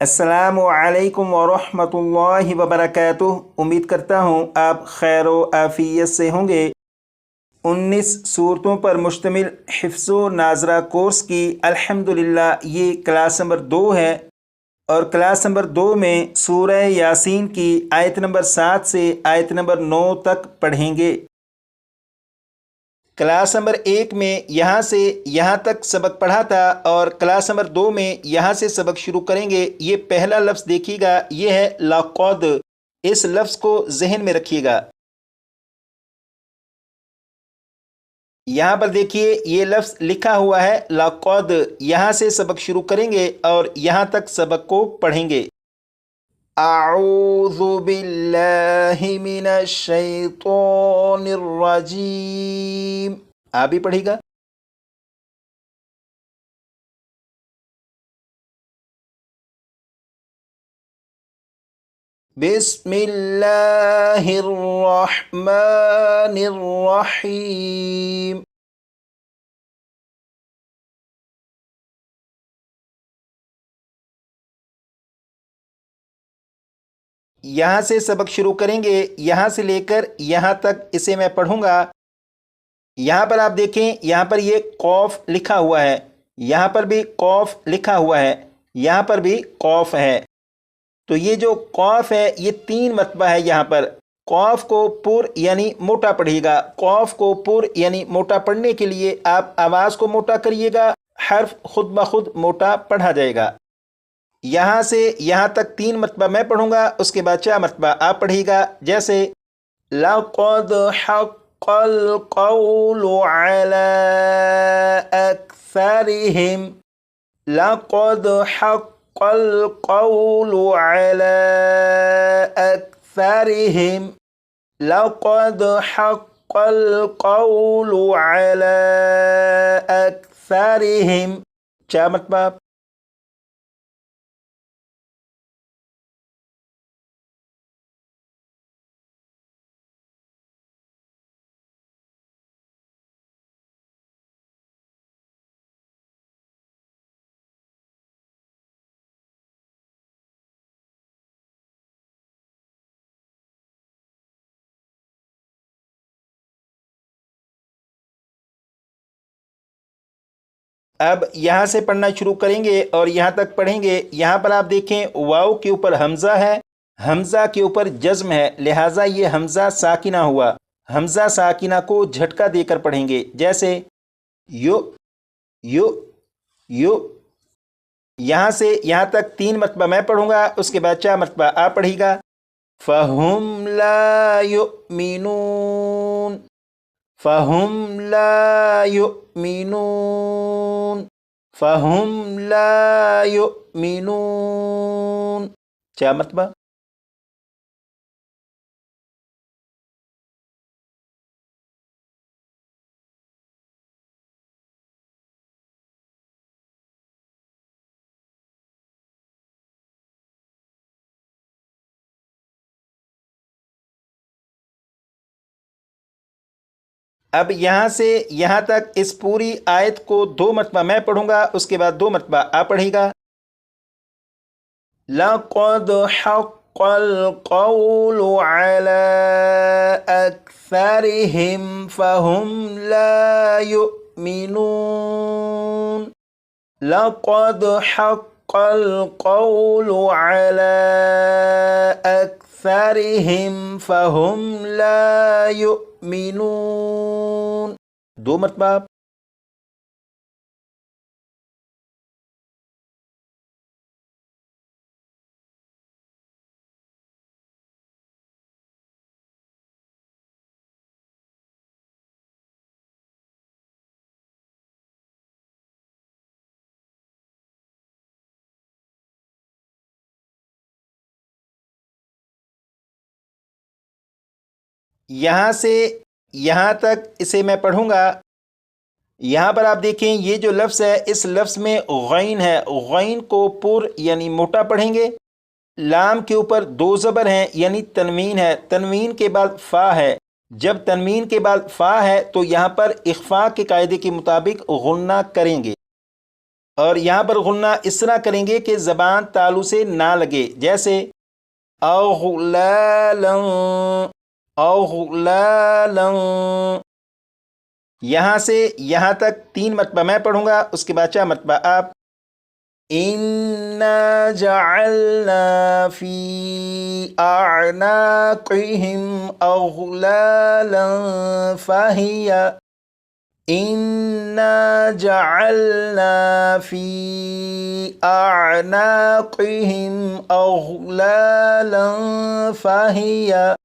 अस्सलामु अलैकुम वरहमतुल्लाहि वबरकातुह। उम्मीद करता हूँ आप खैर व आफियत से होंगे। 19 सूरतों पर मुश्तमिल हिफ्ज़ो नाज़रा कोर्स की अल्हम्दुलिल्लाह ये क्लास नंबर 2 है और क्लास नंबर 2 में सूरह यासीन की आयत नंबर 7 से आयत नंबर 9 तक पढ़ेंगे। क्लास नंबर 1 में यहाँ से यहाँ तक सबक पढ़ा था और क्लास नंबर 2 में यहाँ से सबक शुरू करेंगे। ये पहला लफ्ज़ देखिएगा, ये है लाक़द। इस लफ्ज़ को जहन में रखिएगा। यहाँ पर देखिए ये लफ्ज़ लिखा हुआ है लाक़द। यहाँ से सबक शुरू करेंगे और यहाँ तक सबक को पढ़ेंगे। अऊज़ु बिल्लाहि मिनश शैतानिर रजीम। आप भी पढ़िएगा। बिस्मिल्लाहिर रहमानिर रहीम। यहाँ से सबक शुरू करेंगे, यहाँ से लेकर यहाँ तक इसे मैं पढ़ूंगा। यहाँ पर आप देखें, यहाँ पर ये कौफ लिखा हुआ है, यहाँ पर भी कौफ लिखा हुआ है, यहाँ पर भी कौफ है। तो ये जो कौफ है ये 3 मरतबा है। यहाँ पर कौफ को पुर यानी मोटा पढ़िएगा। कौफ को पुर यानी मोटा पढ़ने के लिए आप आवाज़ को मोटा करिएगा, हर्फ खुद ब खुद मोटा पढ़ा जाएगा। यहाँ से यहाँ तक 3 मरतबा मैं पढ़ूंगा, उसके बाद 4 मरतबा आप पढ़िएगा। जैसे लक़द हक़्क़ल क़ौलु अला अक्सरिहिम। लक़द हक़्क़ल क़ौलु अला अक्सरिहिम। लक़द हक़्क़ल क़ौलु अला अक्सरिहिम। 4 मरतबा। अब यहाँ से पढ़ना शुरू करेंगे और यहाँ तक पढ़ेंगे। यहाँ पर आप देखें वाव के ऊपर हमज़ा है, हमज़ा के ऊपर जज्म है, लिहाजा ये हमज़ा साकिना हुआ। हमज़ा साकिना को झटका देकर पढ़ेंगे। जैसे यो यो यो। यहाँ से यहाँ तक 3 मरतबा मैं पढ़ूंगा, उसके बाद 4 मरतबा आप पढ़िएगा। फ़हुम ला युमिनून। फ़हुम ला युमिनून। फ़हुम ला युमिनून। 4 मरतबा। अब यहाँ से यहाँ तक इस पूरी आयत को 2 मरतबा मैं पढ़ूंगा, उसके बाद 2 मरतबा आप पढ़िएगा। लक़द हक़्क़ल क़ौलु अला अक्सरिहिम फ़हुम ला युमिनून। लक़द हक़्क़ल क़ौलु अला अक्सरिहिम फ़हुम ला युमिनून। 2 मरतबा। यहाँ से यहाँ तक इसे मैं पढ़ूंगा। यहाँ पर आप देखें ये जो लफ्ज़ है, इस लफ्ज़ में गैन है। गैन को पुर यानी मोटा पढ़ेंगे। लाम के ऊपर 2 ज़बर हैं यानी तनवीन है। तनवीन के बाद फ़ा है। जब तनवीन के बाद फ़ा है तो यहाँ पर इख्फ़ा के कायदे के मुताबिक गुन्ना करेंगे। और यहाँ पर गुन्ना इस तरह करेंगे कि ज़बान तालू से ना लगे, जैसे अग़लालन, अग़लालन। यहाँ से यहाँ तक 3 मरतबा मैं पढ़ूंगा, उसके बाद 4 मरतबा आप। इन्ना जअलना फी अअनाक़िहिम अग़लालन फ़हिया, इन्ना जअलना फी अअनाक़िहिम अग़लालन फ़हिया,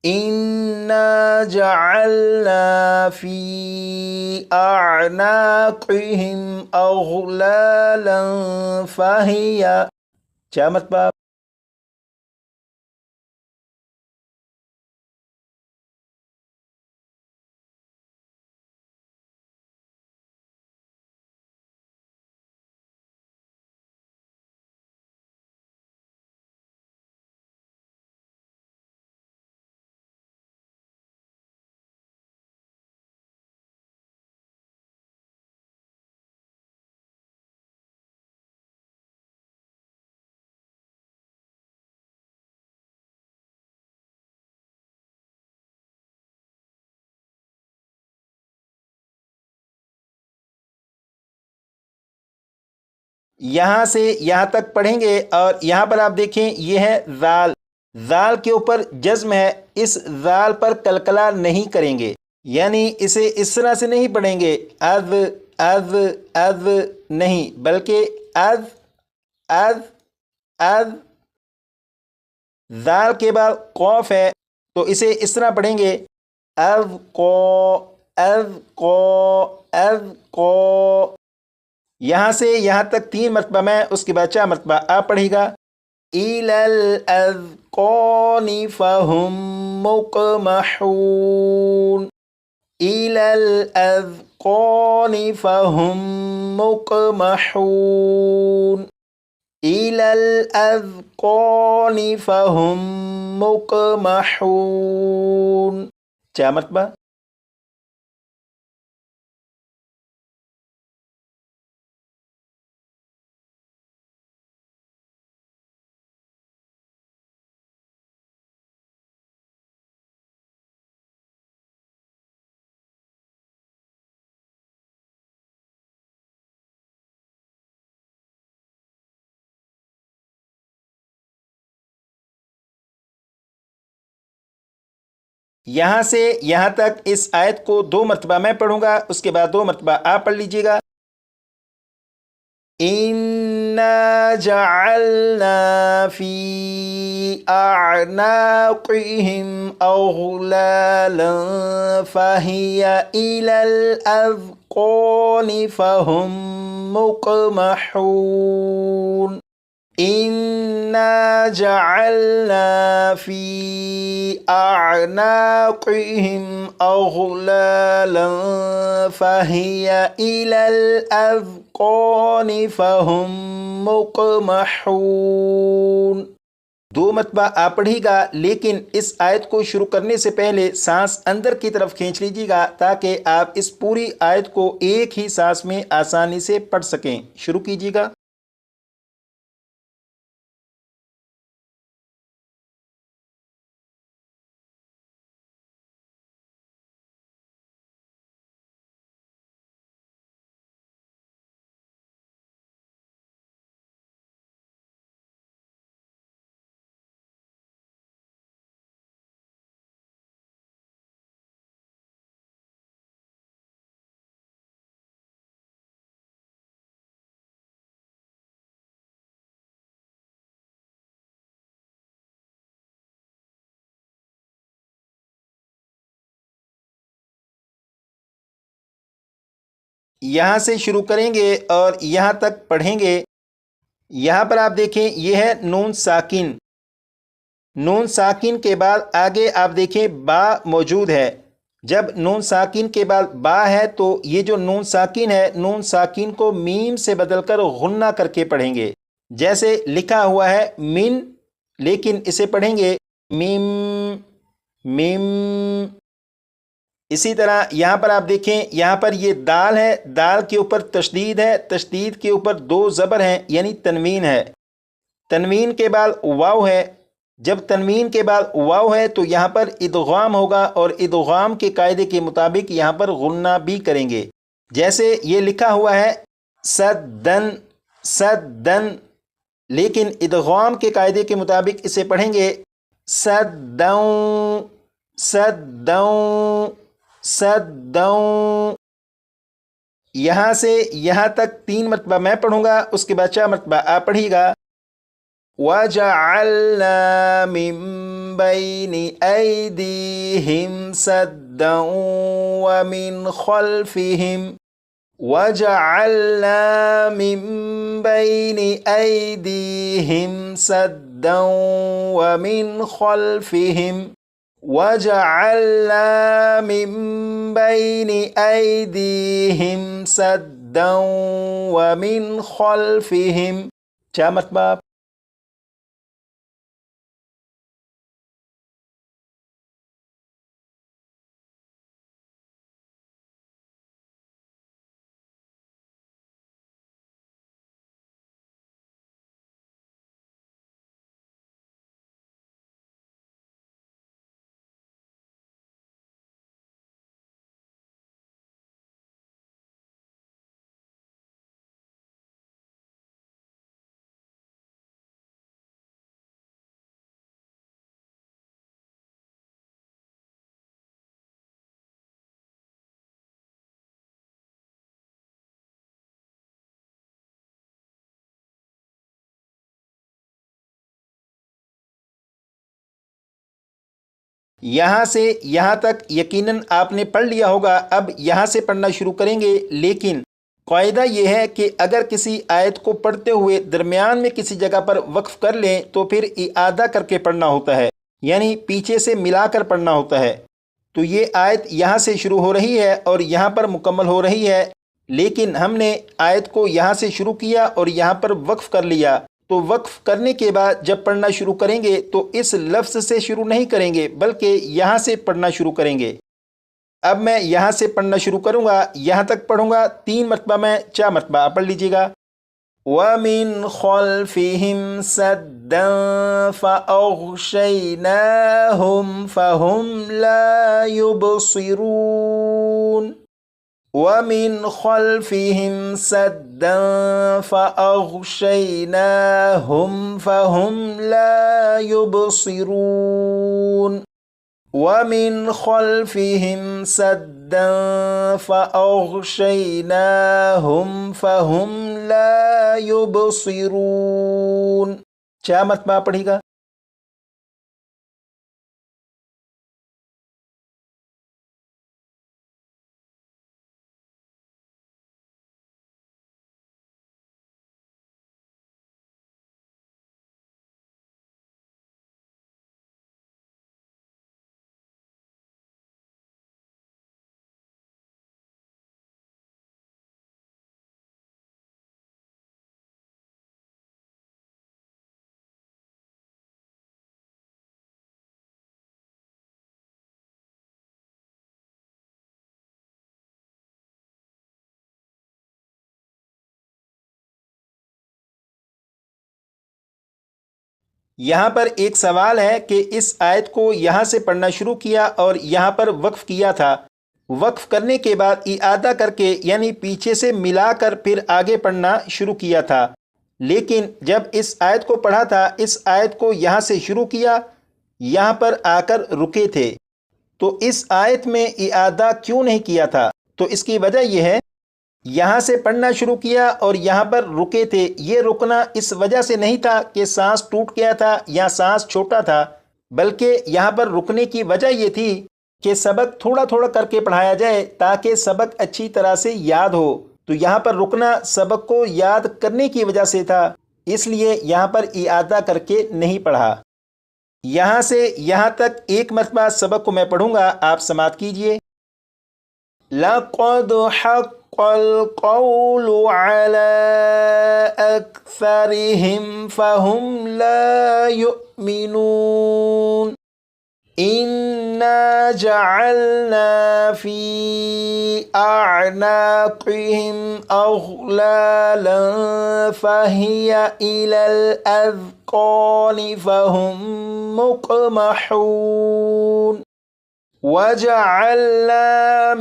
इन्ना जअलना फी अअनाक़िहिम अग़लालन फ़हिया। 4 मरतबा। यहाँ से यहाँ तक पढ़ेंगे और यहाँ पर आप देखें ये है ज़ाल, ज़ाल के ऊपर जज़्म है, इस ज़ाल पर कलकला नहीं करेंगे, यानी इसे इस तरह से नहीं पढ़ेंगे अज़ अज़ अज़ नहीं, बल्कि अज़ अज़ अज़। ज़ाल के बाद कौफ है तो इसे इस तरह पढ़ेंगे अज़ को अज़ को अज़ को। यहाँ से यहाँ तक 3 मरतबा मैं, उसके बाद 4 मरतबा आप पढ़ेगा। इलल अज़क़ानि फ़हुम मुक़महून, इलल अज़क़ानि फ़हुम मुक़महून, इलल अज़क़ानि फ़हुम मुक़महून। 4 मरतबा। यहाँ से यहाँ तक इस आयत को 2 मरतबा मैं पढ़ूंगा, उसके बाद 2 मरतबा आप पढ़ लीजिएगा। इन्ना जअलना फी अअनाक़िहिम अग़लालन फ़हिया इलल अज़क़ानि फ़हुम मुक़महून, इन्ना जअलना फी अअनाक़िहिम अग़लालन फ़हिया इलल अज़क़ानि फ़हुम मुक़महून। 2 मरतबा आप पढ़िएगा, लेकिन इस आयत को शुरू करने से पहले सांस अंदर की तरफ खींच लीजिएगा ताकि आप इस पूरी आयत को एक ही सांस में आसानी से पढ़ सकें। शुरू कीजिएगा। यहाँ से शुरू करेंगे और यहाँ तक पढ़ेंगे। यहाँ पर आप देखें ये है नून साकिन, नून साकिन के बाद आगे आप देखें बा मौजूद है। जब नून साकिन के बाद बा है तो ये जो नून साकिन है, नून साकिन को मीम से बदलकर गुन्ना करके पढ़ेंगे, जैसे लिखा हुआ है मिन, लेकिन इसे पढ़ेंगे मीम, मीम। इसी तरह यहाँ पर आप देखें, यहाँ पर ये दाल है, दाल के ऊपर तशदीद है, तशदीद के ऊपर दो ज़बर हैं यानी तनवीन है। तनवीन के बाद वाव है। जब तनवीन के बाद वाव है तो यहाँ पर इदगाम होगा और इदगाम के कायदे के मुताबिक यहाँ पर गुन्ना भी करेंगे। जैसे ये लिखा हुआ है सद्दन सद्दन, लेकिन इदगाम के कायदे के मुताबिक इसे पढ़ेंगे सद्दौं सद्दौं सद्दौं। यहाँ से यहाँ तक 3 मरतबा मैं पढ़ूंगा, उसके बाद 4 मरतबा आप पढ़िएगा। वजअलना मिन बैनि ऐदीहिम सद्दन व मिन खल्फिहिम वजअलना मिन बैनि ऐदीहिम सद्दन व मिन खल्फिहिम वजअलना मिन बैनि ऐदीहिम सद्दन व मिन खल्फिहिम। 4 मरतबा। यहाँ से यहाँ तक यकीनन आपने पढ़ लिया होगा। अब यहाँ से पढ़ना शुरू करेंगे, लेकिन कायदा ये है कि अगर किसी आयत को पढ़ते हुए दरमियान में किसी जगह पर वक्फ कर लें तो फिर इआदा करके पढ़ना होता है, यानी पीछे से मिलाकर पढ़ना होता है। तो ये आयत यहाँ से शुरू हो रही है और यहाँ पर मुकम्मल हो रही है, लेकिन हमने आयत को यहाँ से शुरू किया और यहाँ पर वक्फ कर लिया। तो वक्फ करने के बाद जब पढ़ना शुरू करेंगे तो इस लफ्ज़ से शुरू नहीं करेंगे बल्कि यहाँ से पढ़ना शुरू करेंगे। अब मैं यहाँ से पढ़ना शुरू करूँगा, यहाँ तक पढ़ूँगा 3 मरतबा मैं, 4 मरतबा आप पढ़ लीजिएगा। वमिन खल्फिहिम सद्दन फअग़शयनाहुम फहुम ला युबसिरून। वमिन खल्फिहिम सद्दन फअग़शयनाहुम फहुम ला युबसिरून। वमिन खल्फिहिम सद्दन फअग़शयनाहुम फहुम ला युबसिरून। 4 मरतबा पढ़ेगा। यहाँ पर एक सवाल है कि इस आयत को यहाँ से पढ़ना शुरू किया और यहाँ पर वक्फ किया था। वक्फ करने के बाद इआदा करके यानी पीछे से मिलाकर फिर आगे पढ़ना शुरू किया था, लेकिन जब इस आयत को पढ़ा था, इस आयत को यहाँ से शुरू किया, यहाँ पर आकर रुके थे। तो इस आयत में इआदा क्यों नहीं किया था? तो इसकी वजह यह है, यहाँ से पढ़ना शुरू किया और यहाँ पर रुके थे। ये रुकना इस वजह से नहीं था कि सांस टूट गया था या सांस छोटा था, बल्कि यहाँ पर रुकने की वजह ये थी कि सबक थोड़ा थोड़ा करके पढ़ाया जाए ताकि सबक अच्छी तरह से याद हो। तो यहाँ पर रुकना सबक को याद करने की वजह से था, इसलिए यहाँ पर इआदा करके नहीं पढ़ा। यहाँ से यहाँ तक 1 मरतबा सबक को मैं पढ़ूंगा, आप समाअत कीजिए। लक़द हक़्क़ल क़ौलु अला अक्सरिहिम फ़हुम ला युमिनून। इन्ना जअलना फी अअनाक़िहिम अग़लालन फ़हिया इलल अज़क़ानि फ़हुम मुक़महून वजअलना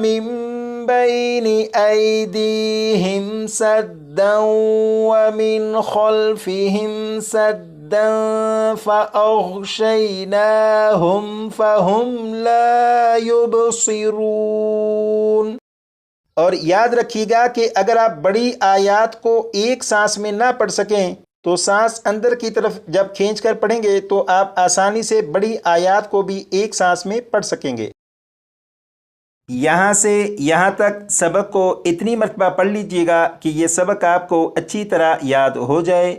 मिन बैनि ऐदीहिम सद्दन व मिन ख़ल्फ़िहिम सद्दन फ़अग़शयनाहुम फ़हुम ला युबसिरून। और याद रखिएगा कि अगर आप बड़ी आयत को एक सांस में ना पढ़ सकें तो सांस अंदर की तरफ जब खींचकर पढ़ेंगे तो आप आसानी से बड़ी आयत को भी एक सांस में पढ़ सकेंगे। यहाँ से यहाँ तक सबक को इतनी मरतबा पढ़ लीजिएगा कि ये सबक आपको अच्छी तरह याद हो जाए।